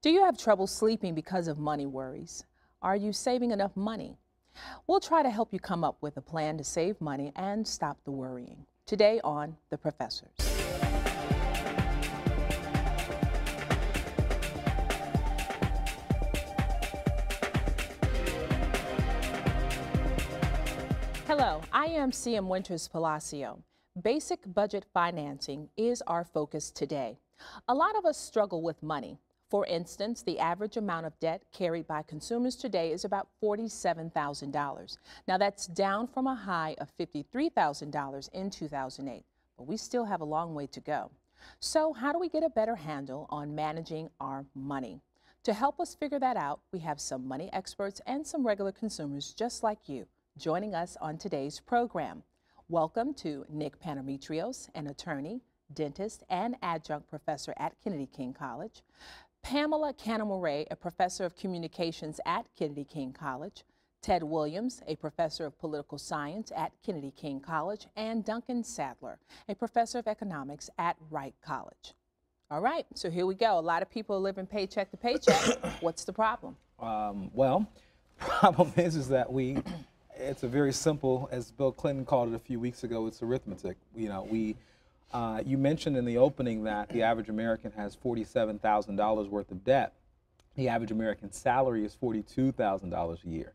Do you have trouble sleeping because of money worries? Are you saving enough money? We'll try to help you come up with a plan to save money and stop the worrying. Today on The Professors. Hello, I am CM Winters Palacio. Basic budget financing is our focus today. A lot of us struggle with money. For instance, the average amount of debt carried by consumers today is about $47,000. Now that's down from a high of $53,000 in 2008, but we still have a long way to go. So how do we get a better handle on managing our money? To help us figure that out, we have some money experts and some regular consumers just like you joining us on today's program. Welcome to Nick Panametrios, an attorney, dentist, and adjunct professor at Kennedy King College. Pamela Canamore, a professor of communications at Kennedy King College. Ted Williams, a professor of political science at Kennedy King College. And Duncan Sadler, a professor of economics at Wright College. All right, so here we go. A lot of people are living paycheck to paycheck. What's the problem? Well, problem is that it's a very simple, as Bill Clinton called it a few weeks ago, it's arithmetic. You mentioned in the opening that the average American has $47,000 worth of debt. The average American salary is $42,000 a year,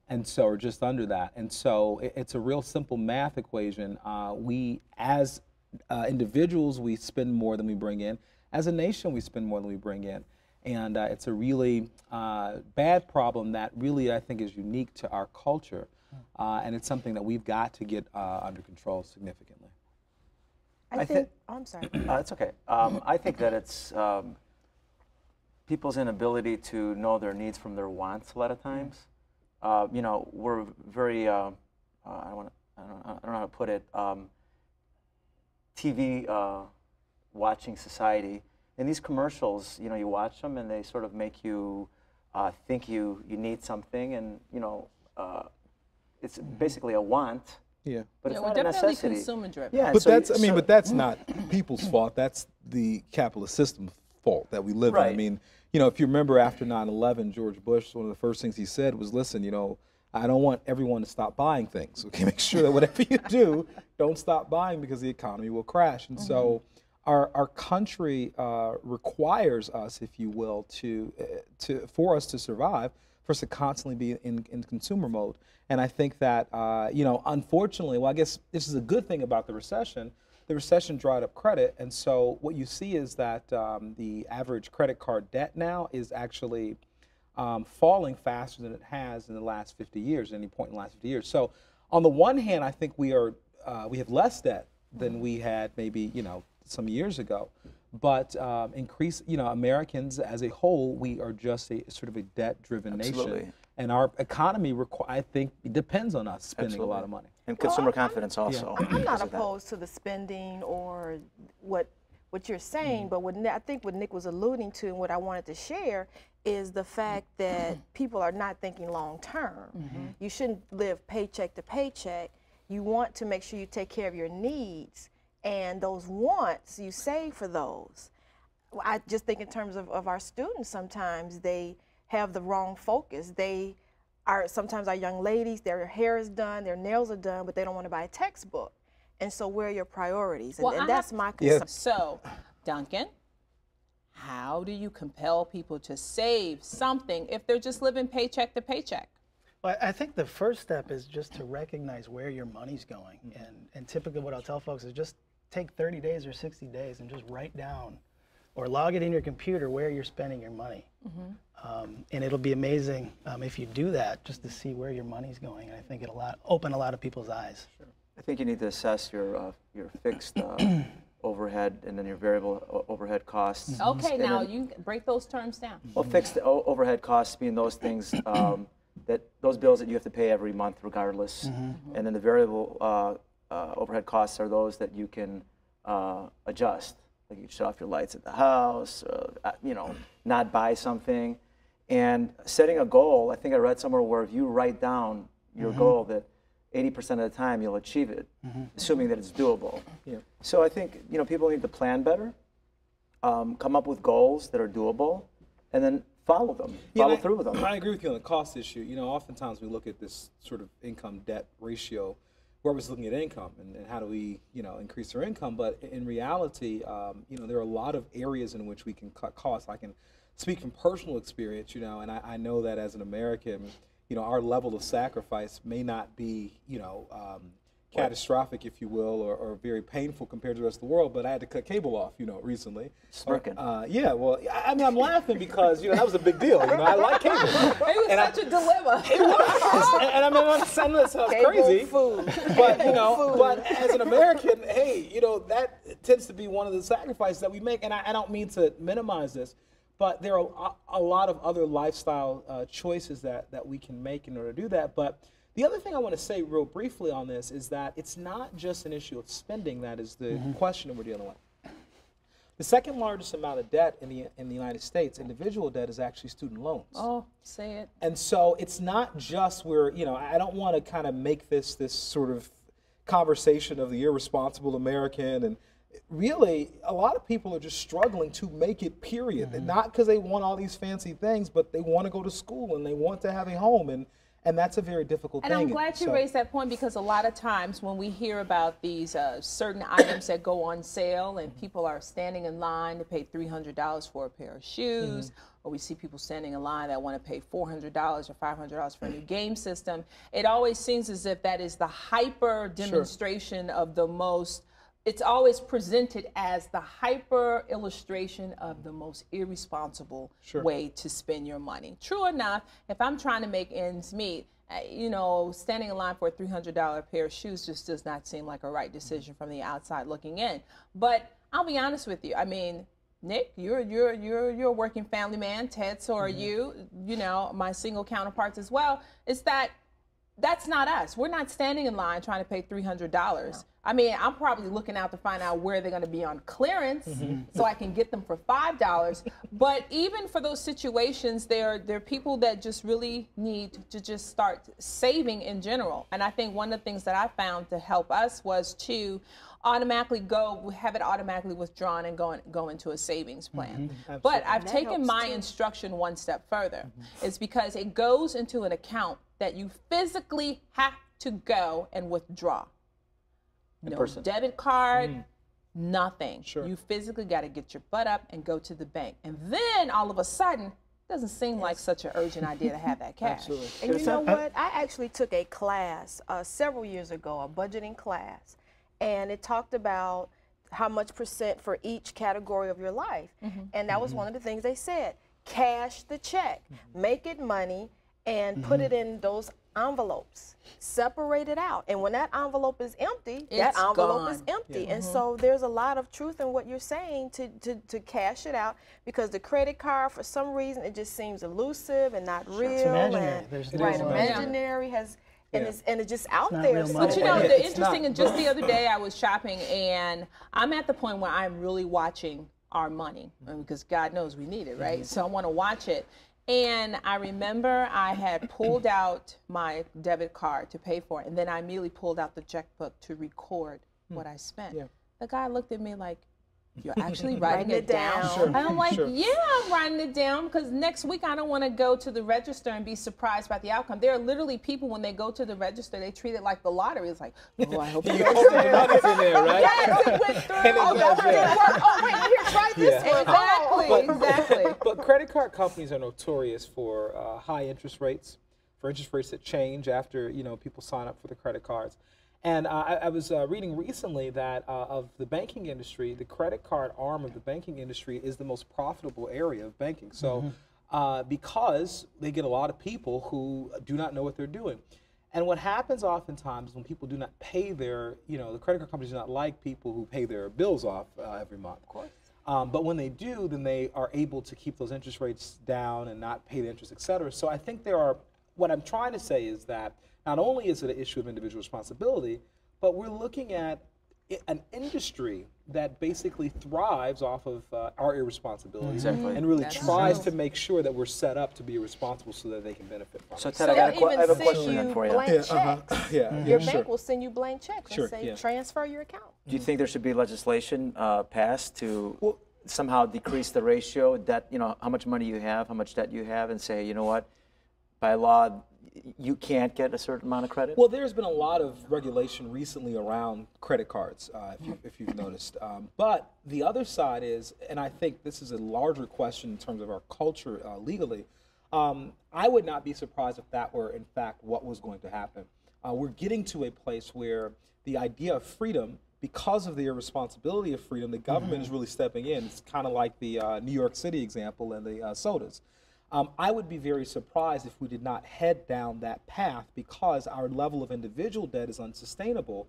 and so, or just under that. And so it's a real simple math equation. We, as individuals, we spend more than we bring in. As a nation, we spend more than we bring in. And it's a really bad problem that really, I think, is unique to our culture. And it's something that we've got to get under control significantly. I'm sorry. It's okay. I think that it's people's inability to know their needs from their wants a lot of times. We're very, I don't know how to put it, TV watching society. And these commercials, you watch them and they sort of make you think you need something, and it's basically a want. Yeah, but it's we're not a definitely necessity. Consumer driven. Yeah, but but that's not people's fault. That's the capitalist system's fault that we live in. I mean, if you remember after 9/11, George Bush, one of the first things he said was, "Listen, I don't want everyone to stop buying things. Okay, make sure that whatever you do, don't stop buying because the economy will crash." And so, our country requires us, if you will, for us to survive, for us to constantly be in consumer mode. And I think that, unfortunately, well, I guess this is a good thing about the recession. The recession dried up credit, and so what you see is that the average credit card debt now is actually falling faster than it has in the last 50 years, at any point in the last 50 years. So on the one hand, I think we have less debt than we had maybe, some years ago. But Americans as a whole, we are just sort of a debt-driven nation. And our economy, I think, depends on us spending a lot of money. And consumer confidence also. Yeah. I'm not opposed to the spending or what you're saying, but I think what Nick was alluding to and what I wanted to share is the fact that people are not thinking long-term. You shouldn't live paycheck to paycheck. You want to make sure you take care of your needs. And those wants, you save for those. I just think in terms of our students, sometimes they have the wrong focus. Sometimes our young ladies, their hair is done, their nails are done, but they don't want to buy a textbook. And so where are your priorities? And that's my concern. Yeah. So, Duncan, how do you compel people to save something if they're just living paycheck to paycheck? Well, I think the first step is just to recognize where your money's going. And typically what I'll tell folks is just take 30 days or 60 days and just write down or log it in your computer where you're spending your money. And it'll be amazing if you do that, just to see where your money's going. And I think it'll open a lot of people's eyes. Sure. I think you need to assess your fixed overhead and then your variable overhead costs. Okay, now you break those terms down. Well, fixed overhead costs being those things, those bills that you have to pay every month regardless. And then the variable overhead costs are those that you can adjust. Like you shut off your lights at the house, not buy something. And setting a goal, I think I read somewhere where if you write down your goal, that 80% of the time you'll achieve it, assuming that it's doable. Yeah. So I think people need to plan better, come up with goals that are doable, and then follow them, follow through with them. I agree with you on the cost issue. You know, oftentimes we look at this sort of income debt ratio. We're always looking at income and how do we, you know, increase our income. But in reality, you know, there are a lot of areas in which we can cut costs. I can speak from personal experience, you know, and I know that as an American, you know, our level of sacrifice may not be, you know, catastrophic, if you will, or very painful compared to the rest of the world, but I had to cut cable off, you know, recently. Smirking. Yeah, well, I mean, I'm laughing because, you know, that was a big deal. You know, I like cable. It was such a dilemma. It was. And I mean, I'm saying that sounds crazy. Food. But, you know, but as an American, hey, you know, that tends to be one of the sacrifices that we make. And I don't mean to minimize this, but there are a lot of other lifestyle choices that we can make in order to do that. But the other thing I want to say real briefly on this is that it's not just an issue of spending that is the question that we're dealing with. The second largest amount of debt in the United States, individual debt, is actually student loans. Oh, say it. And so it's not just where, you know, I don't want to kind of make this sort of conversation of the irresponsible American, and really a lot of people are just struggling to make it, period. And not because they want all these fancy things, but they want to go to school and they want to have a home, and that's a very difficult thing. And I'm glad you raised that point, because a lot of times when we hear about these certain items that go on sale and people are standing in line to pay $300 for a pair of shoes, or we see people standing in line that want to pay $400 or $500 for a new game system, it always seems as if that is the hyper demonstration of the most. It's always presented as the hyper illustration of the most irresponsible way to spend your money. True enough, if I'm trying to make ends meet, you know, standing in line for a $300 pair of shoes just does not seem like a right decision from the outside looking in. But I'll be honest with you. I mean, Nick, you're a working family man. Ted, so are you. You know, my single counterparts as well. That's not us. We're not standing in line trying to pay $300. No. I mean, I'm probably looking out to find out where they're going to be on clearance so I can get them for $5. But even for those situations, there are people that just really need to just start saving in general. And I think one of the things that I found to help us was to automatically have it automatically withdrawn and go into a savings plan. But I've taken my instruction one step further. It's because it goes into an account that you physically have to go and withdraw. No debit card, nothing. You physically got to get your butt up and go to the bank. And then all of a sudden, it doesn't seem like such an urgent idea to have that cash. Absolutely. And you know what? I actually took a class several years ago, a budgeting class, and it talked about how much percent for each category of your life. And that was one of the things they said. Cash the check, make it money, and put it in those envelopes, separate it out, and when that envelope is empty, that envelope is empty. And so there's a lot of truth in what you're saying to cash it out, because the credit card, for some reason, it just seems elusive and not real. It's imaginary. Imaginary and it's just out there. But you know, the interesting, and just the other day I was shopping, and I'm at the point where I'm really watching our money, because God knows we need it, right? So I want to watch it. And I remember I had pulled out my debit card to pay for it, and then I immediately pulled out the checkbook to record what I spent. The guy looked at me like, "You're actually writing it down?" And I'm like, "Yeah, I'm writing it down, because next week I don't want to go to the register and be surprised by the outcome." There are literally people, when they go to the register, they treat it like the lottery. It's like, "Oh, I hope you hope the money's in there, right?" Yes, it went through. Oh, that didn't work. Oh, wait, here, try this one. Exactly. But credit card companies are notorious for high interest rates, that change after, you know, people sign up for the credit cards. And I was reading recently that of the banking industry, the credit card arm of the banking industry is the most profitable area of banking. So because they get a lot of people who do not know what they're doing. And what happens oftentimes when people do not pay their, you know, the credit card companies do not like people who pay their bills off every month. Of course. But when they do, then they are able to keep those interest rates down and not pay the interest, et cetera. So I think what I'm trying to say is that not only is it an issue of individual responsibility, but we're looking at an industry that basically thrives off of our irresponsibility and really tries to make sure that we're set up to be responsible so that they can benefit from it. So Ted, I have a question then for you. Blank checks. Your bank will send you blank checks and say transfer your account. Do you think there should be legislation passed to somehow decrease the ratio, debt, how much money you have, how much debt you have, and say, you know what, by law, you can't get a certain amount of credit? Well, there's been a lot of regulation recently around credit cards, if you've noticed. But the other side is, and I think this is a larger question in terms of our culture legally, I would not be surprised if that were, in fact, what was going to happen. We're getting to a place where the idea of freedom, because of the irresponsibility of freedom, the government is really stepping in. It's kind of like the New York City example and the sodas. I would be very surprised if we did not head down that path because our level of individual debt is unsustainable.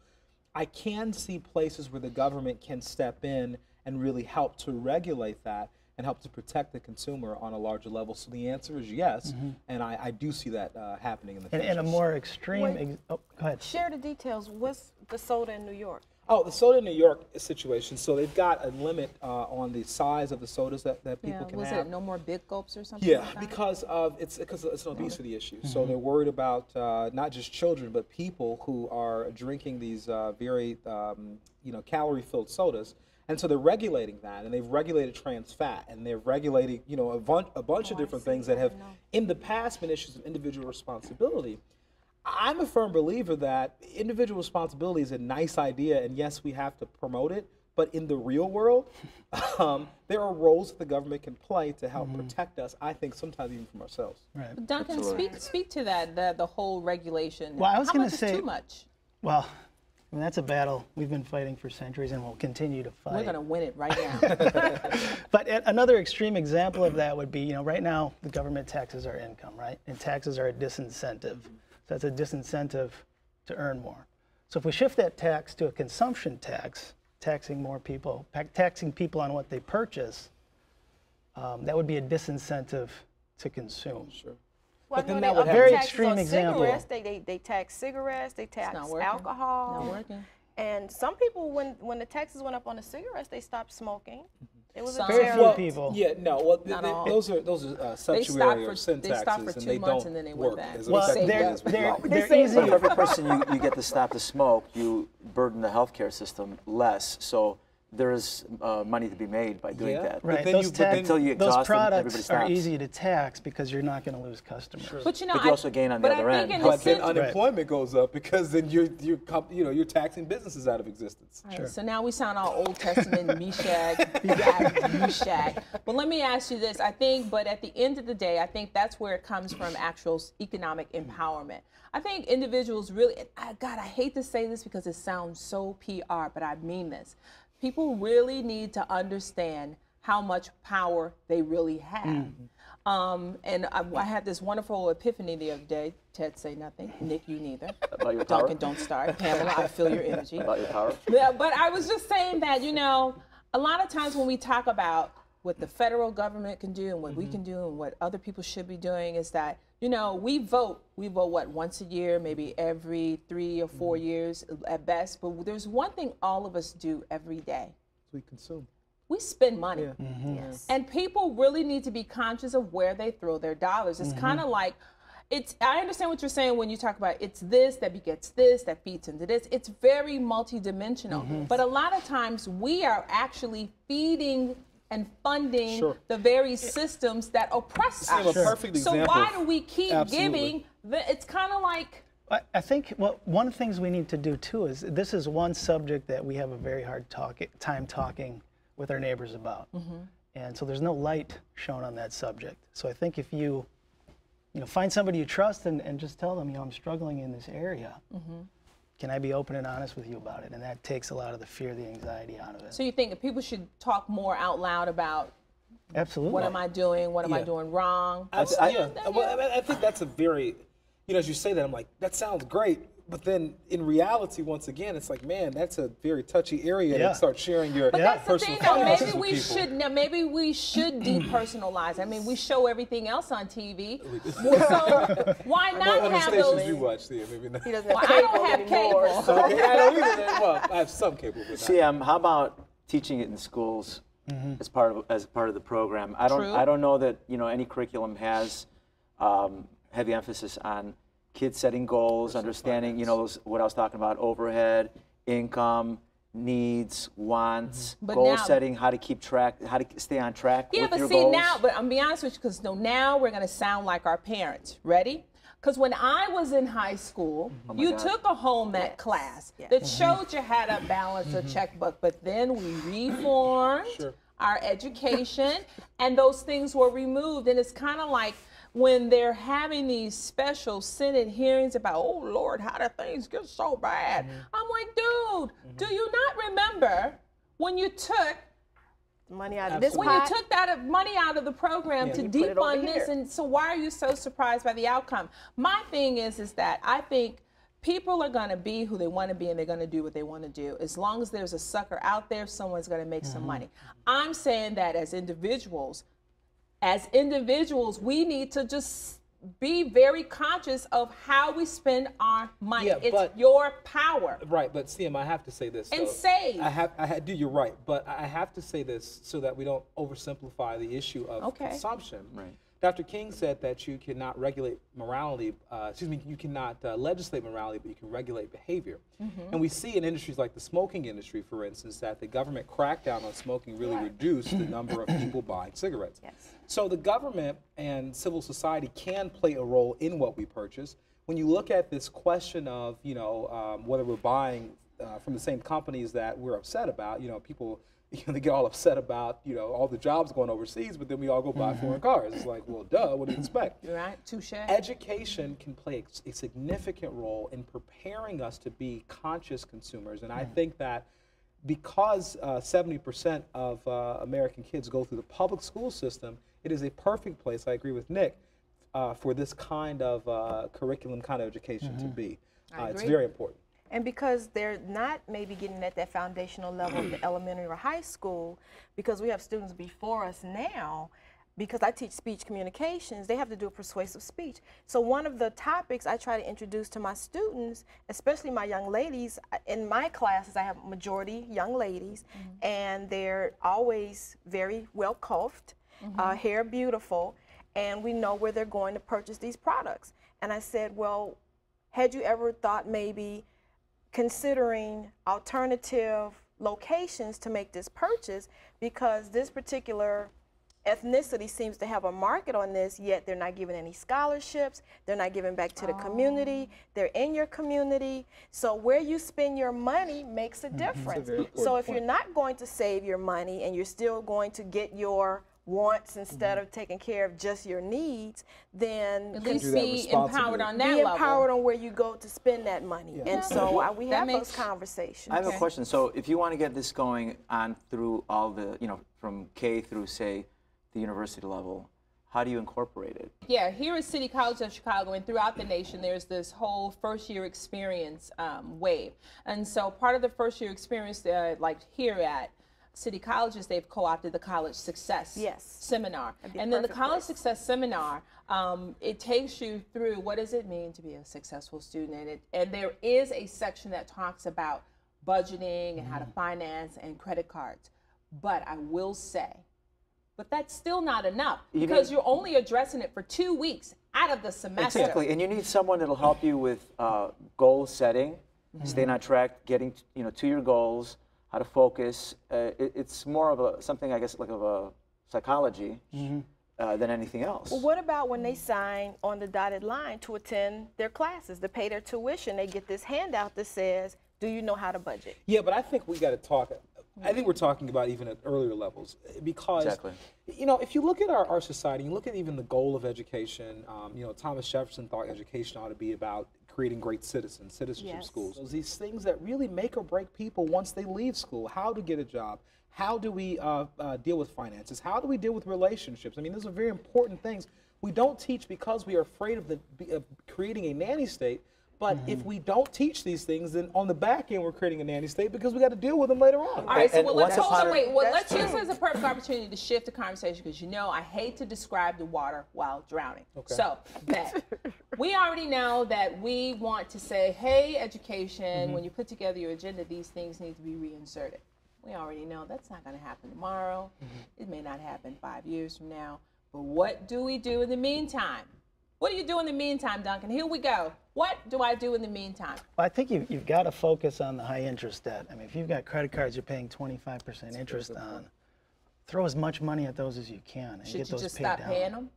I can see places where the government can step in and really help to regulate that and help to protect the consumer on a larger level. So the answer is yes, and I do see that happening in the future. And a more extreme, Wait. Go ahead. Share the details. What's the soda in New York? Oh, the soda in New York situation. So they've got a limit on the size of the sodas that people can was have. it no more big gulps or something? Yeah, like that? because it's an obesity issue. So they're worried about not just children, but people who are drinking these very calorie-filled sodas. And so they're regulating that, and they've regulated trans fat, and they're regulating a bunch of different things that have in the past been issues of individual responsibility. I'm a firm believer that individual responsibility is a nice idea, and yes, we have to promote it, but in the real world, there are roles that the government can play to help protect us, I think sometimes even from ourselves. Right. But Duncan, speak to that, the whole regulation. Well, I was going How to much say, is too much? Well, I mean, that's a battle we've been fighting for centuries and will continue to fight. We're going to win it right now. But another extreme example of that would be, right now the government taxes our income, right? And taxes are a disincentive. So that's a disincentive to earn more. So if we shift that tax to a consumption tax, taxing people on what they purchase, that would be a disincentive to consume. Well, But then no, that they would have upped very taxes extreme on example. Cigarettes. They tax cigarettes. They tax not working. alcohol. Not working. And some people, when the taxes went up on the cigarettes, they stopped smoking. It was Some. a Very terrible. few people. Yeah, no. Well, Not all. those are They subsidiary stopped or for sin they taxes, stopped for and 2 they months don't and then they work went back. as Well, effectively Saved as up. we they're want. easy. But for every person you get to stop to smoke, you burden the healthcare system less. So there is money to be made by doing that. Right. then until you those exhaust them, everybody products are stops. easy to tax because you're not going to lose customers. But you But you also gain on the but other I end. think in the But then sense, unemployment goes up because then you're taxing businesses out of existence. All right, so now we sound all Old Testament, Meshach. But let me ask you this. But at the end of the day, I think that's where it comes from, actual economic empowerment. I think individuals really, God, I hate to say this because it sounds so PR, but I mean this. People really need to understand how much power they really have. And I had this wonderful epiphany the other day. Ted, say nothing. Nick, you neither. About your power? Duncan, don't start. Pamela, I feel your energy. About your power? Yeah, but I was just saying that, a lot of times when we talk about what the federal government can do and what we can do and what other people should be doing is that, we vote what, once a year, maybe every 3 or 4 years at best. But there's one thing all of us do every day. We consume. We spend money. Yes. And people really need to be conscious of where they throw their dollars. It's kind of like, I understand what you're saying when you talk about it's this that begets this, that feeds into this. It's very multidimensional. But a lot of times we are actually feeding and funding the very systems that oppress us. A perfect So example. why do we keep Absolutely. giving? It's kind of like, I think one of the things we need to do too is this is one subject that we have a very hard time talking with our neighbors about. And so there's no light shown on that subject. So I think if you find somebody you trust and just tell them, I'm struggling in this area. Can I be open and honest with you about it? And that takes a lot of the fear, the anxiety out of it. so you think that people should talk more out loud about Absolutely. what am I doing? What am I doing wrong? I think that's a very, as you say that, I'm like, that sounds great. But then in reality, once again, it's like, man, that's a very touchy area to start sharing your But that's the personal thing, though. finances Maybe with people. maybe we should depersonalize. I mean, we show everything else on TV. So why not What have stations those? you watch, yeah, maybe not. He doesn't have Well, I cable don't have anymore. cable. So Okay, I don't either. Well, I have some cable, but not. CM, how about teaching it in schools as part of the program? I don't know that any curriculum has heavy emphasis on kids setting goals, understanding those what I was talking about, overhead, income, needs, wants, But goal now- setting, how to keep track, how to stay on track Yeah, with but your see goals. now, but I'm be honest with you, because now we're going to sound like our parents. Ready? Because when I was in high school, you God. took a home ec class that showed you how to balance a checkbook, but then we reformed our education, and those things were removed. And it's kind of like when they're having these special Senate hearings about, oh Lord, how did things get so bad? I'm like, dude, do you not remember when you took Money out of this when you pot. took that money out of the program to You put it over defund this, here. and so why are you so surprised by the outcome? My thing is that I think people are going to be who they want to be, and they're going to do what they want to do. As long as there's a sucker out there, someone's going to make some money. I'm saying that as individuals, we need to just be very conscious of how we spend our money. Yeah, it's but- your power. Right, but CM, I have to say this. And though. save. You're right, but I have to say this so that we don't oversimplify the issue of consumption. Right. Dr. King said that you cannot regulate morality, you cannot legislate morality, but you can regulate behavior. And we see in industries like the smoking industry, for instance, that the government crackdown on smoking really reduced the number of people buying cigarettes. So the government and civil society can play a role in what we purchase. When you look at this question of, whether we're buying from the same companies that we're upset about, people, they get all upset about, all the jobs going overseas, but then we all go buy foreign cars. It's like, well, duh, what do you expect? You're right, touche. Education can play a significant role in preparing us to be conscious consumers, and I think that because 70% of American kids go through the public school system, it is a perfect place, I agree with Nick, for this kind of curriculum, kind of education to be. It's very important. And because they're not maybe getting at that foundational level of the elementary or high school, because we have students before us now, because I teach speech communications, they have to do a persuasive speech. So one of the topics I try to introduce to my students, especially my young ladies, in my classes I have majority young ladies, and they're always very well coiffed, hair beautiful, and we know where they're going to purchase these products. And I said, well, had you ever thought maybe considering alternative locations to make this purchase, because this particular ethnicity seems to have a market on this, yet they're not giving any scholarships, they're not giving back to the community, they're in your community. So where you spend your money makes a difference. So if you're not going to save your money and you're still going to get your wants instead of taking care of just your needs, then At least be empowered on that be level. empowered on where you go to spend that money. And so we have those conversations. I have a question. So if you want to get this going on through all the, from K through, say, the university level, how do you incorporate it? Yeah, here at City College of Chicago and throughout the nation, there's this whole first year experience wave. And so part of the first year experience, like here at City Colleges, they've co-opted the College Success Seminar. And then the College Success Seminar, it takes you through what does it mean to be a successful student. And there is a section that talks about budgeting and how to finance and credit cards. But I will say, but that's still not enough because you're only addressing it for 2 weeks out of the semester. Exactly, and you need someone that'll help you with goal setting, staying on track, getting to your goals, how to focus. It's more of something, I guess, like of a psychology than anything else. Well, what about when they sign on the dotted line to attend their classes, to pay their tuition? They get this handout that says, do you know how to budget? Yeah, but I think we got to talk. I think we're talking about even at earlier levels because, if you look at our society, you look at even the goal of education, Thomas Jefferson thought education ought to be about creating great citizenship schools. These things that really make or break people once they leave school, how to get a job, how do we deal with finances, how do we deal with relationships. I mean, those are very important things. We don't teach because we are afraid of creating a nanny state. But if we don't teach these things, then on the back end, we're creating a nanny state because we got to deal with them later on. All right, so let's use this as a perfect opportunity to shift the conversation because I hate to describe the water while drowning. Okay. So we already know that we want to say, hey, education, when you put together your agenda, these things need to be reinserted. We already know that's not going to happen tomorrow. It may not happen 5 years from now. But what do we do in the meantime? What do you do in the meantime, Duncan? Here we go. What do I do in the meantime? Well, I think you've got to focus on the high interest debt. I mean, if you've got credit cards you're paying 25% interest on, throw as much money at those as you can and get those paid down. Should you just stop paying them?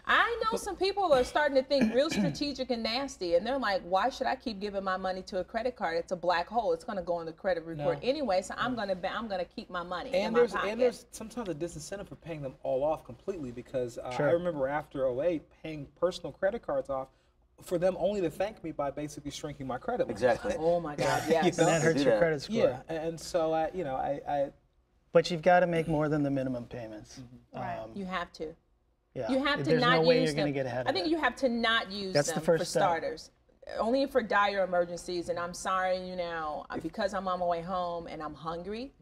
I know some people are starting to think real strategic and nasty, and they're like, why should I keep giving my money to a credit card? It's a black hole. It's going to go in the credit report anyway, so I'm going to keep my money in my pocket. And there's sometimes a disincentive for paying them all off completely, because I remember after 2008 paying personal credit cards off, for them only to thank me by basically shrinking my credit limit. Exactly. Oh my God, yes. And that hurts your credit score. Yeah, and so I But you've got to make more than the minimum payments. Right. You have to. Yeah. You have to There's not no way use you're them. going to get ahead of I think it. you have to not use That's them the first for step. starters. Only for dire emergencies. And I'm sorry, because I'm on my way home and I'm hungry,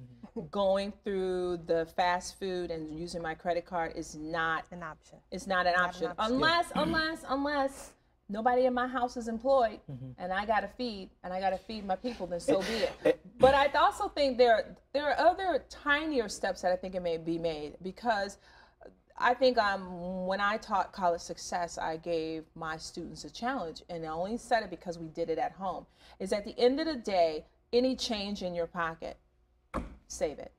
going through the fast food and using my credit card is not An option. It's not an option. Unless nobody in my house is employed and I gotta feed my people, then so be it. But I also think there are other tinier steps that I think it may be made, because I think when I taught college success, I gave my students a challenge, and I only said it because we did it at home, is at the end of the day, any change in your pocket, save it.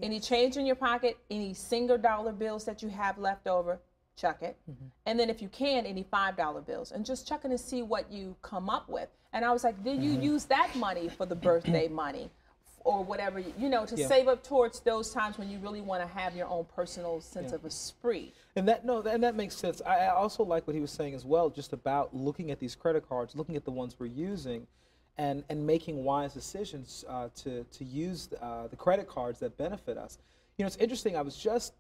Any change in your pocket, any single dollar bills that you have left over, chuck it. And then if you can, any $5 bills, and just chuck it and see what you come up with. And I was like, then you use that money for the birthday money or whatever, to save up towards those times when you really want to have your own personal sense of a spree. And that makes sense. I also like what he was saying as well, just about looking at these credit cards, looking at the ones we're using, and making wise decisions to use the credit cards that benefit us. It's interesting. I was just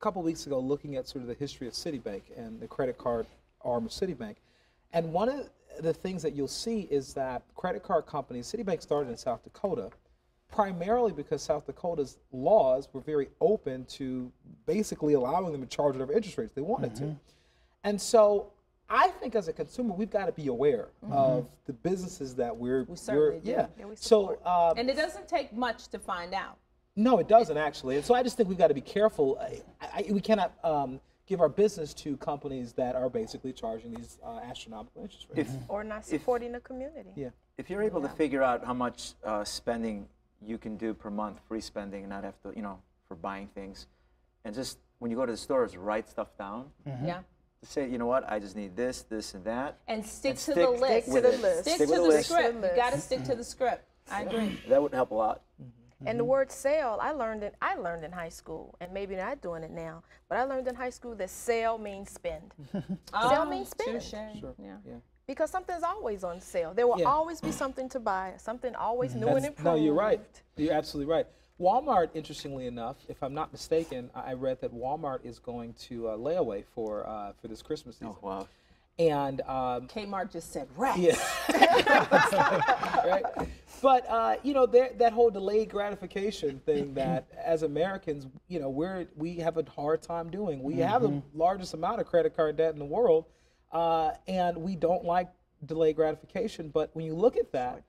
a couple of weeks ago looking at sort of the history of Citibank and the credit card arm of Citibank. And one of the things that you'll see is that credit card companies, Citibank started in South Dakota, primarily because South Dakota's laws were very open to basically allowing them to charge whatever interest rates they wanted to. And so I think as a consumer, we've got to be aware of the businesses that we certainly do. Yeah. We support. And it doesn't take much to find out. No, it doesn't actually. And so I just think we've got to be careful. We cannot give our business to companies that are basically charging these astronomical interest rates. Or not supporting the community. Yeah. If you're able to figure out how much spending you can do per month, free spending, and not have to, for buying things, and just when you go to the stores, write stuff down. Yeah. To say, you know what, I just need this, this, and that. And stick to the list. Stick to the list. Stick to the script. You got to stick to the script. I agree. That would help a lot. And the word sale, I learned in high school, and maybe not doing it now, but I learned in high school that sale means spend. Sale means spend. Sure. Yeah. Because something's always on sale. There will always be something to buy, something always new and improved. No, you're right. You're absolutely right. Walmart, interestingly enough, if I'm not mistaken, I read that Walmart is going to layaway for this Christmas season. Oh, wow. And Kmart just said, right. Yeah. Right. But that whole delayed gratification thing that as Americans, we have a hard time doing. We have the largest amount of credit card debt in the world, and we don't like delayed gratification. But when you look at that,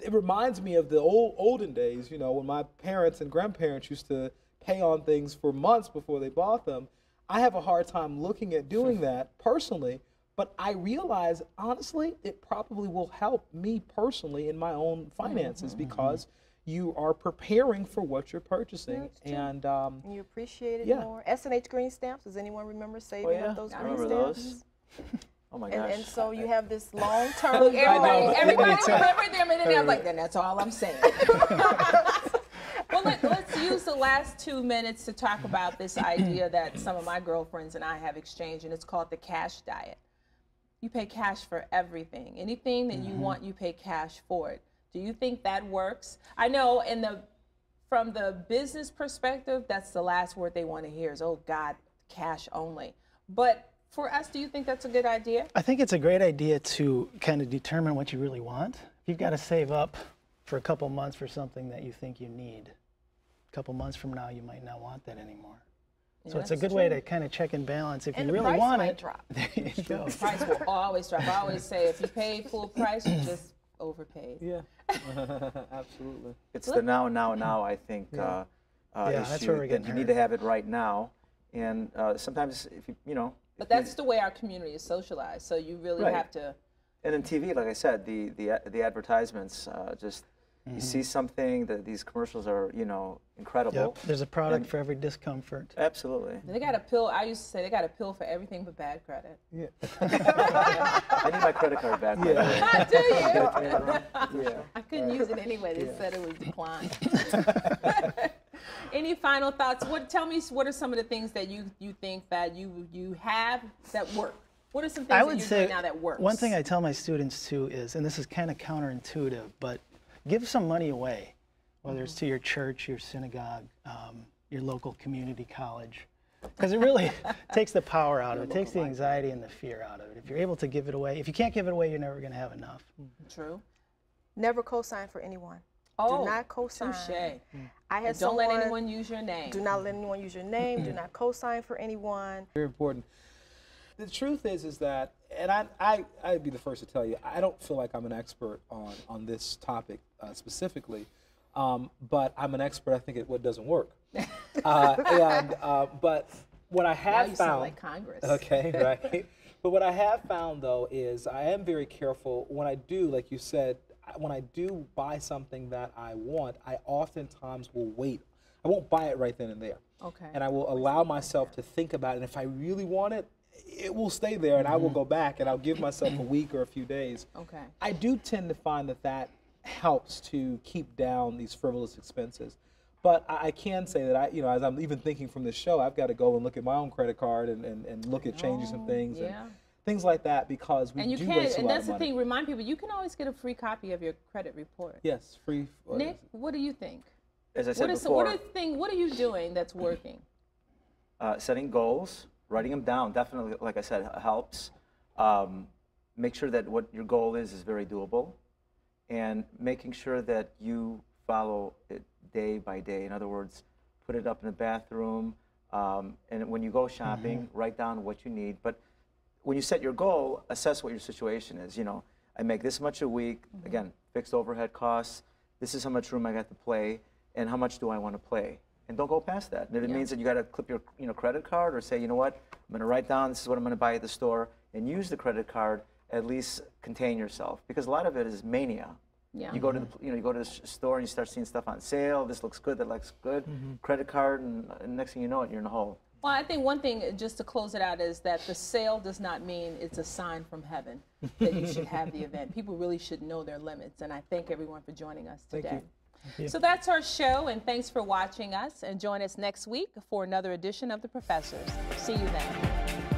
it reminds me of the olden days. When my parents and grandparents used to pay on things for months before they bought them. I have a hard time looking at doing that personally. But I realize, honestly, it probably will help me personally in my own finances because you are preparing for what you're purchasing. And you appreciate it more. S&H green stamps, does anyone remember saving up those I green remember stamps? those. Oh my gosh. And so you have this long-term. Everybody remembered them, and then I was like, then that's all I'm saying. Well, let's use the last 2 minutes to talk about this idea that some of my girlfriends and I have exchanged, and it's called the cash diet. You pay cash for everything. Anything that you want, you pay cash for it. Do you think that works? I know from the business perspective, that's the last word they want to hear is, oh God, cash only. But for us, do you think that's a good idea? I think it's a great idea to kind of determine what you really want. You've got to save up for a couple months for something that you think you need. A couple months from now, you might not want that anymore. So it's a good way to kind of check and balance. If you really want it, there you go. The price will always drop. I always say if you pay full price, you just overpaid. Yeah, absolutely. It's the now, I think, that's issue where we're that getting you need to have it right now. And sometimes, if But that's the way our community is socialized. So you really have to. And in TV, like I said, the advertisements just. You see something that these commercials are, you know, incredible. Yep. There's a product for every discomfort. Absolutely. They got a pill. I used to say they got a pill for everything but bad credit. Yeah. I need my credit card back. I do you? Yeah. I couldn't use it anyway. They said it was declined. Any final thoughts? Tell me, what are some of the things that you think that you have that work? What are some things that you're doing now that works? One thing I tell my students too is, and this is kind of counterintuitive, but give some money away, whether it's to your church, your synagogue, your local community college, because it really takes the power out of it. It takes the anxiety and the fear out of it. If you're able to give it away, if you can't give it away, you're never going to have enough. True. Never co-sign for anyone. Oh, do not co-sign. touche. I had Don't let anyone use your name. Do not let anyone use your name. Do not co-sign for anyone. Very important. The truth is that, and I'd be the first to tell you, I don't feel like I'm an expert on this topic specifically, but I'm an expert, I think, at what doesn't work. But what I have now you found, sound like Congress. Okay, right. But what I have found though is I am very careful when I do, like you said, when I do buy something that I want, I oftentimes will wait. I won't buy it right then and there. Okay. And I will allow myself to think about it. And if I really want it, it will stay there, and I will go back, and I'll give myself a week or a few days. Okay. I do tend to find that helps to keep down these frivolous expenses. But I can say that as I'm even thinking from this show, I've got to go and look at my own credit card and look at changing some things and things like that, because we do waste a lot of money. And that's the thing. Remind people, you can always get a free copy of your credit report. Yes, free. Nick, what do you think? As I said before, what are you doing that's working? setting goals, writing them down, definitely, like I said, helps. Make sure that what your goal is very doable, and making sure that you follow it day by day. In other words, put it up in the bathroom, and when you go shopping, write down what you need. But when you set your goal, assess what your situation is. You know, I make this much a week, again, fixed overhead costs, this is how much room I got to play, and how much do I want to play? And don't go past that. And if it means that you got to clip your credit card, or say, you know what, I'm going to write down, this is what I'm going to buy at the store, and use the credit card, at least contain yourself. Because a lot of it is mania. Yeah. You go to the, you go to the store and you start seeing stuff on sale. This looks good. That looks good. Credit card, and next thing you know it, you're in a hole. Well, I think one thing, just to close it out, is that the sale does not mean it's a sign from heaven that you should have the event. People really should know their limits, and I thank everyone for joining us today. Thank you. So that's our show, and thanks for watching us, and join us next week for another edition of The Professors. See you then.